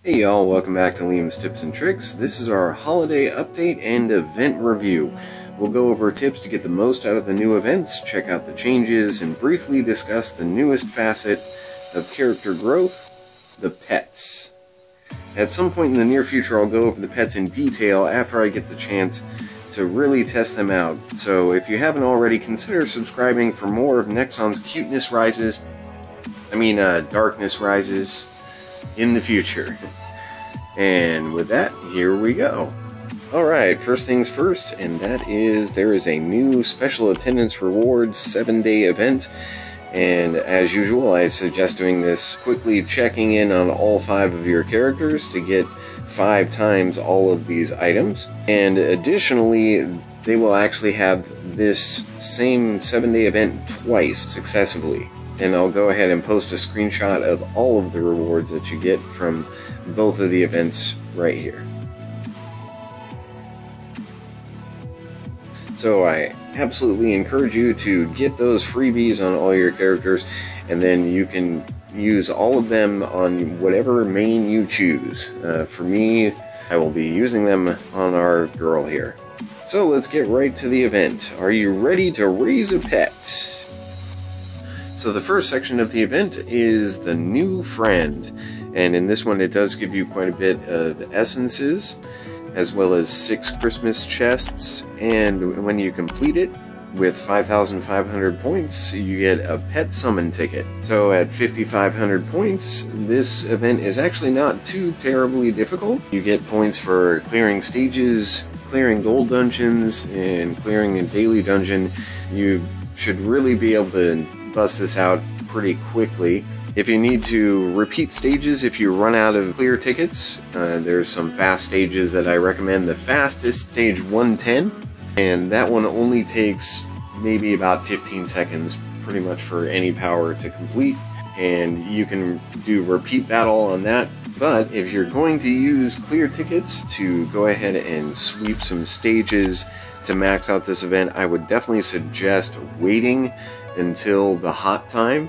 Hey y'all, welcome back to Liam's Tips and Tricks. This is our holiday update and event review. We'll go over tips to get the most out of the new events, check out the changes, and briefly discuss the newest facet of character growth, the pets. At some point in the near future, I'll go over the pets in detail after I get the chance to really test them out. So if you haven't already, consider subscribing for more of Nexon's Darkness Rises in the future. And with that, here we go. Alright, first things first, and that is there is a new Special Attendance Rewards 7-day event. And as usual, I suggest doing this quickly, checking in on all 5 of your characters to get 5 times all of these items. And additionally, they will actually have this same 7-day event twice successively. And I'll go ahead and post a screenshot of all of the rewards that you get from both of the events right here. So I absolutely encourage you to get those freebies on all your characters, and then you can use all of them on whatever main you choose. For me, I will be using them on our girl here. So let's get right to the event. Are you ready to raise a pet? So the first section of the event is the new friend, and in this one it does give you quite a bit of essences, as well as 6 Christmas chests, and when you complete it with 5,500 points, you get a pet summon ticket. So at 5,500 points, this event is actually not too terribly difficult. You get points for clearing stages, clearing gold dungeons, and clearing a daily dungeon. You should really be able to bust this out pretty quickly. If you need to repeat stages, if you run out of clear tickets, there's some fast stages that I recommend. The fastest, stage 110, and that one only takes maybe about 15 seconds, pretty much for any power to complete, and you can do repeat battle on that. But if you're going to use clear tickets to go ahead and sweep some stages to max out this event, I would definitely suggest waiting until the hot time,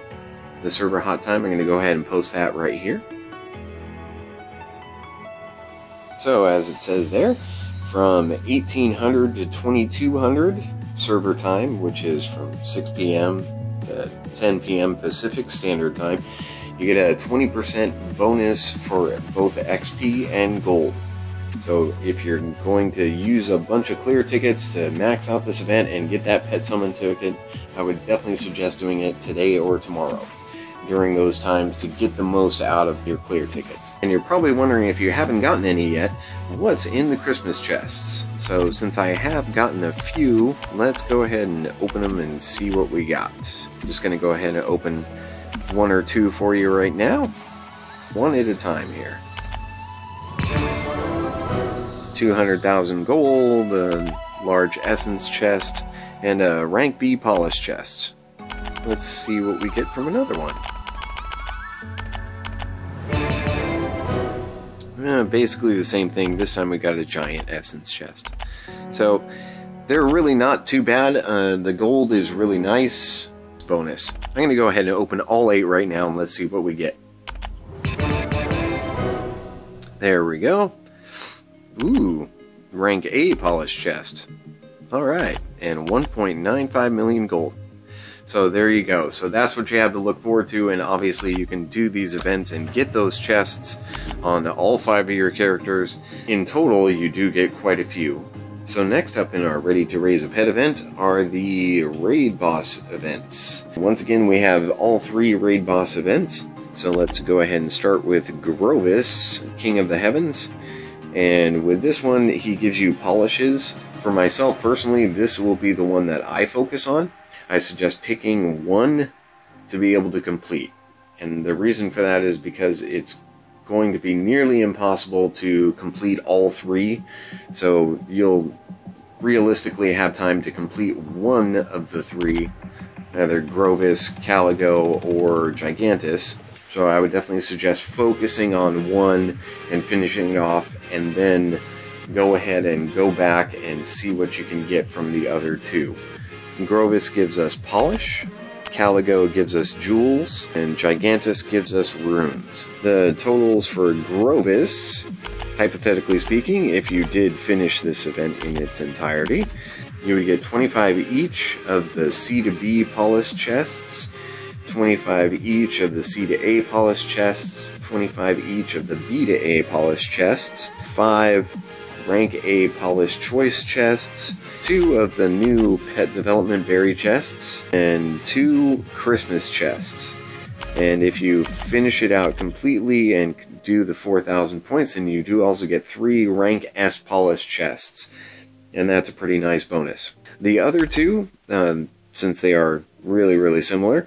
the server hot time. I'm going to go ahead and post that right here. So as it says there, from 1800 to 2200 server time, which is from 6 p.m. to 10 p.m. Pacific Standard Time, you get a 20% bonus for both XP and gold. So if you're going to use a bunch of clear tickets to max out this event and get that pet summon ticket, I would definitely suggest doing it today or tomorrow during those times to get the most out of your clear tickets. And you're probably wondering, if you haven't gotten any yet, what's in the Christmas chests? So since I have gotten a few, let's go ahead and open them and see what we got. I'm just going to go ahead and open 1 or 2 for you right now, one at a time here. 200,000 gold, a large essence chest, and a rank B polish chest. Let's see what we get from another one. Basically the same thing. This time we got a giant essence chest. So they're really not too bad. The gold is really nice. Bonus. I'm going to go ahead and open all 8 right now and let's see what we get. There we go. Ooh, rank A polish chest. Alright, and 1.95 million gold. So there you go. So that's what you have to look forward to, and obviously you can do these events and get those chests on all 5 of your characters. In total, you do get quite a few. So next up in our Ready to Raise a Pet event are the Raid Boss events. Once again, we have all 3 Raid Boss events. So let's go ahead and start with Grovis, King of the Heavens. And with this one, he gives you polishes. For myself personally, this will be the one that I focus on. I suggest picking 1 to be able to complete. And the reason for that is because it's going to be nearly impossible to complete all 3. So you'll realistically have time to complete 1 of the 3, either Grovis, Caligo, or Gigantus. So I would definitely suggest focusing on 1 and finishing it off, and then go ahead and go back and see what you can get from the other 2. Grovis gives us polish, Caligo gives us jewels, and Gigantus gives us runes. The totals for Grovis, hypothetically speaking, if you did finish this event in its entirety, you would get 25 each of the C to B polished chests, 25 each of the C to A polished chests, 25 each of the B to A polished chests, 5 rank A polished choice chests, 2 of the new pet development berry chests, and 2 Christmas chests. And if you finish it out completely and do the 4,000 points, then you do also get 3 rank S polished chests. And that's a pretty nice bonus. The other two, since they are really similar,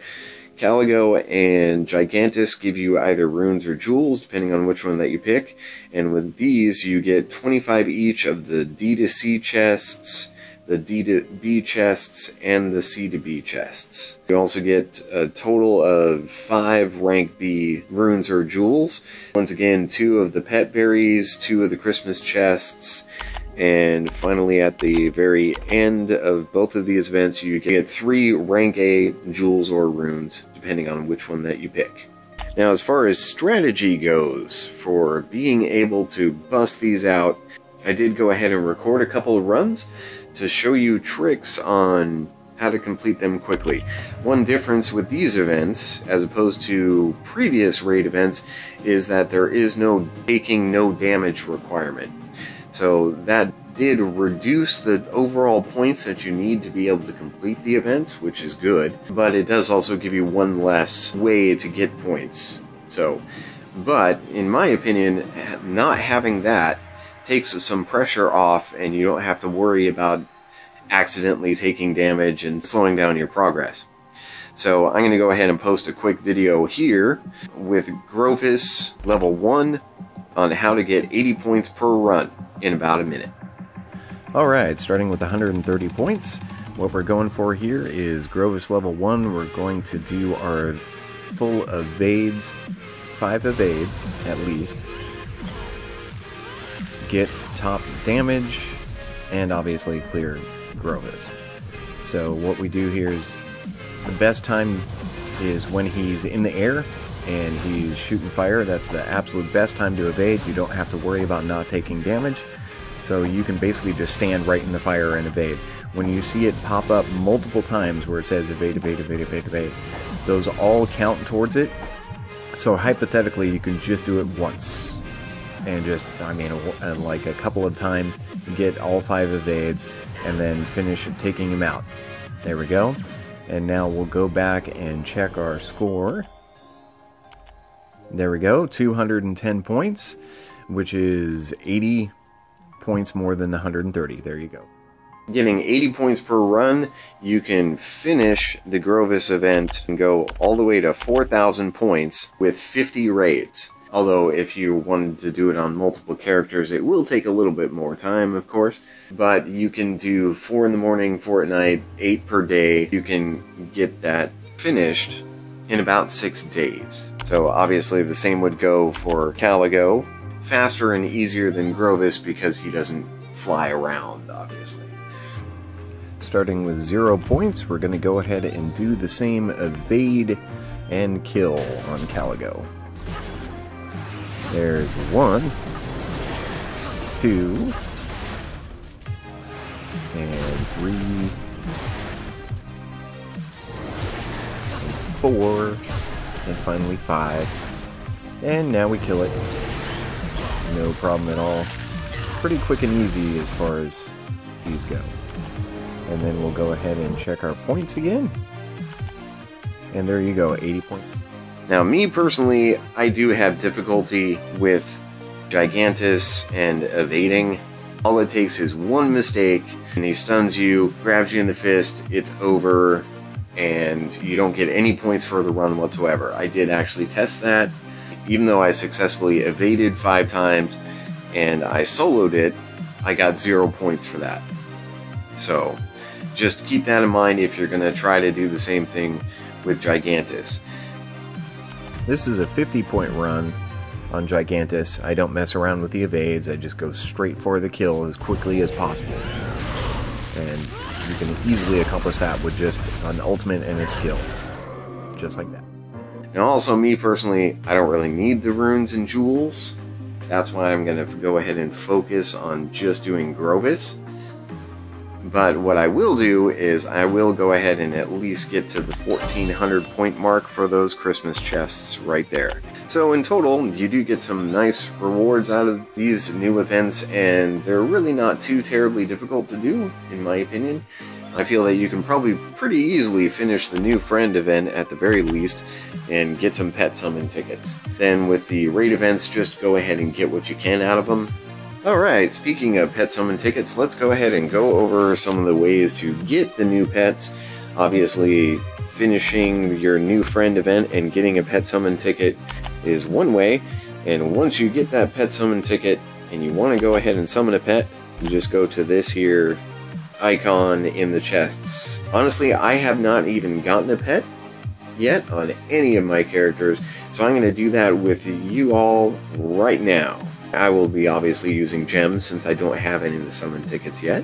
Caligo and Gigantus give you either runes or jewels, depending on which one that you pick. And with these, you get 25 each of the D to C chests, the D to B chests, and the C to B chests. You also get a total of 5 rank B runes or jewels. Once again, 2 of the pet berries, 2 of the Christmas chests, and finally at the very end of both of these events, you get 3 rank A jewels or runes, depending on which one that you pick. Now, as far as strategy goes for being able to bust these out, I did go ahead and record a couple of runs to show you tricks on how to complete them quickly. One difference with these events, as opposed to previous raid events, is that there is no taking no damage requirement. So that did reduce the overall points that you need to be able to complete the events, which is good, but it does also give you one less way to get points. But in my opinion, not having that takes some pressure off, and you don't have to worry about accidentally taking damage and slowing down your progress. So I'm going to go ahead and post a quick video here with Grovis level 1 on how to get 80 points per run in about a minute. Alright, starting with 130 points. What we're going for here is Grovis level 1. We're going to do our full evades, 5 evades at least. Get top damage, and obviously clear Grovis. So what we do here is, the best time is when he's in the air and he's shooting fire. That's the absolute best time to evade. You don't have to worry about not taking damage. So you can basically just stand right in the fire and evade. When you see it pop up multiple times where it says evade, evade, evade, evade, evade, those all count towards it. So hypothetically, you can just do it once. And just, like a couple of times, get all 5 evades, and then finish taking him out. There we go. And now we'll go back and check our score. There we go, 210 points, which is 80 points more than the 130. There you go. Getting 80 points per run, you can finish the Grovis event and go all the way to 4,000 points with 50 raids. Although, if you wanted to do it on multiple characters, it will take a little bit more time, of course. But you can do 4 in the morning, 4 at night, 8 per day. You can get that finished in about 6 days. So obviously the same would go for Caligo. Faster and easier than Grovis because he doesn't fly around, obviously. Starting with 0 points, we're going to go ahead and do the same evade and kill on Caligo. There's 1, 2, and 3, and 4, and finally 5. And now we kill it. No problem at all. Pretty quick and easy as far as these go. And then we'll go ahead and check our points again. And there you go, 80 points. Now, me personally, I do have difficulty with Gigantus and evading. All it takes is one mistake, and he stuns you, grabs you in the fist, it's over, and you don't get any points for the run whatsoever. I did actually test that. Even though I successfully evaded 5 times, and I soloed it, I got 0 points for that. So, just keep that in mind if you're going to try to do the same thing with Gigantus. This is a 50-point run on Gigantus. I don't mess around with the evades. I just go straight for the kill as quickly as possible. And you can easily accomplish that with just an ultimate and a skill. just like that. Now also, me personally, I don't really need the runes and jewels. That's why I'm going to go ahead and focus on just doing Grovis. But what I will do is I will go ahead and at least get to the 1400 point mark for those Christmas chests right there. So in total, you do get some nice rewards out of these new events, and they're really not too terribly difficult to do, in my opinion. I feel that you can probably pretty easily finish the new friend event at the very least and get some pet summon tickets. Then with the raid events, just go ahead and get what you can out of them. Alright, speaking of pet summon tickets, let's go ahead and go over some of the ways to get the new pets. Obviously, finishing your new friend event and getting a pet summon ticket is one way, and once you get that pet summon ticket and you want to go ahead and summon a pet, you just go to this here icon in the chests. Honestly, I have not even gotten a pet yet on any of my characters, so I'm going to do that with you all right now. I will be obviously using gems since I don't have any of the summon tickets yet.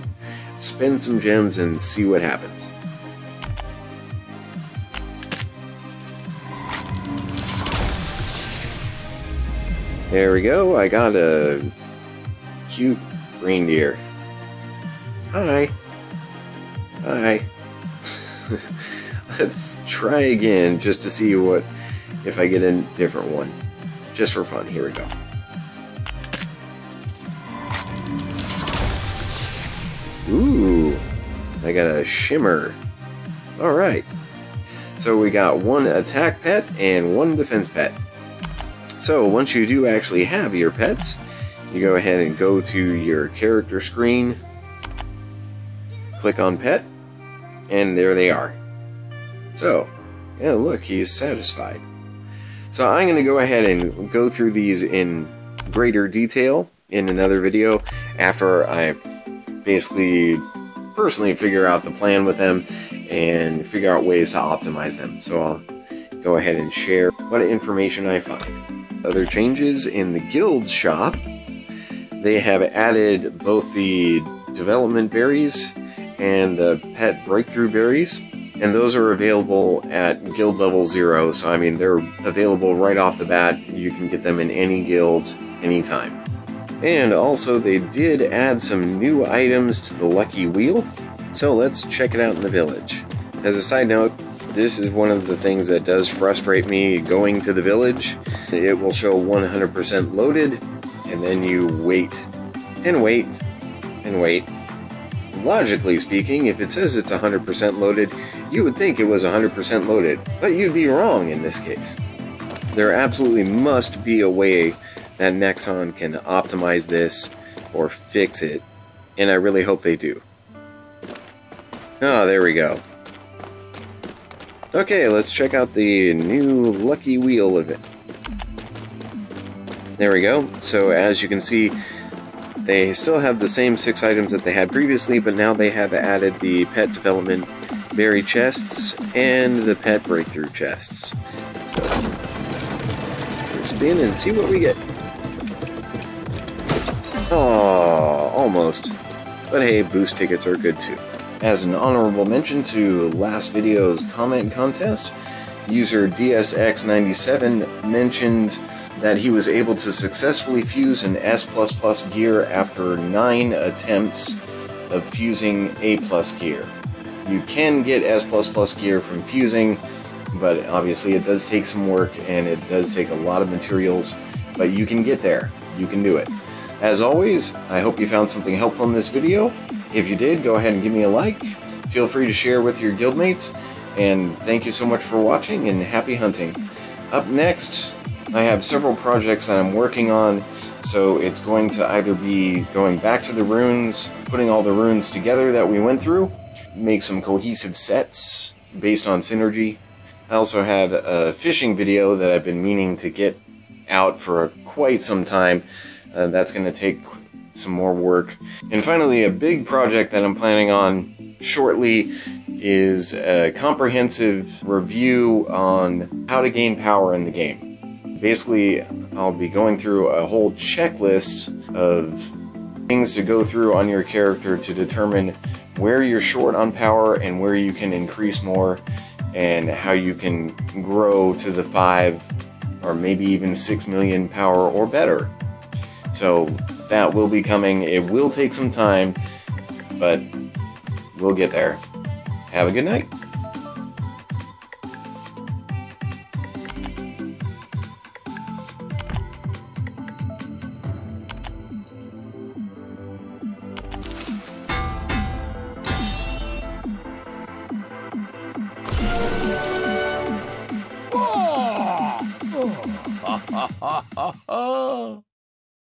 Spend some gems and see what happens. There we go, I got a cute reindeer. Hi. Hi. Let's try again just to see what if I get a different one. Just for fun, here we go. Ooh, I got a shimmer. Alright. So we got one attack pet and one defense pet. So once you do actually have your pets, you go ahead and go to your character screen, click on pet, and there they are. So, yeah, look, he's satisfied. So I'm going to go ahead and go through these in greater detail in another video after I basically personally figure out the plan with them and figure out ways to optimize them. So I'll go ahead and share what information I find. Other changes in the guild shop, they have added both the development berries and the pet breakthrough berries, and those are available at guild level 0, so I mean they're available right off the bat. You can get them in any guild anytime. And also they did add some new items to the lucky wheel, so let's check it out in the village. As a side note, this is one of the things that does frustrate me going to the village. It will show 100% loaded, and then you wait, and wait, and wait. Logically speaking, if it says it's 100% loaded, you would think it was 100% loaded, but you'd be wrong in this case. There absolutely must be a way that Nexon can optimize this or fix it, and I really hope they do. Oh, there we go. Okay, let's check out the new Lucky Wheel event. There we go. So as you can see, they still have the same 6 items that they had previously, but now they have added the pet development berry chests and the pet breakthrough chests. Let's spin and see what we get. Oh, almost. But hey, boost tickets are good too. As an honorable mention to last video's comment contest, user DSX97 mentioned that he was able to successfully fuse an S++ gear after 9 attempts of fusing A+ gear. You can get S++ gear from fusing, but obviously it does take some work and it does take a lot of materials, but you can get there. You can do it. As always, I hope you found something helpful in this video. If you did, go ahead and give me a like. Feel free to share with your guildmates, and thank you so much for watching, and happy hunting. Up next, I have several projects that I'm working on, so it's going to either be going back to the runes, putting all the runes together that we went through, make some cohesive sets based on synergy. I also have a fishing video that I've been meaning to get out for quite some time. That's going to take some more work. And finally, a big project that I'm planning on shortly is a comprehensive review on how to gain power in the game. Basically, I'll be going through a whole checklist of things to go through on your character to determine where you're short on power and where you can increase more, and how you can grow to the 5 or maybe even 6 million power or better. So that will be coming. It will take some time, but we'll get there. Have a good night. Ha ha ha ha ha!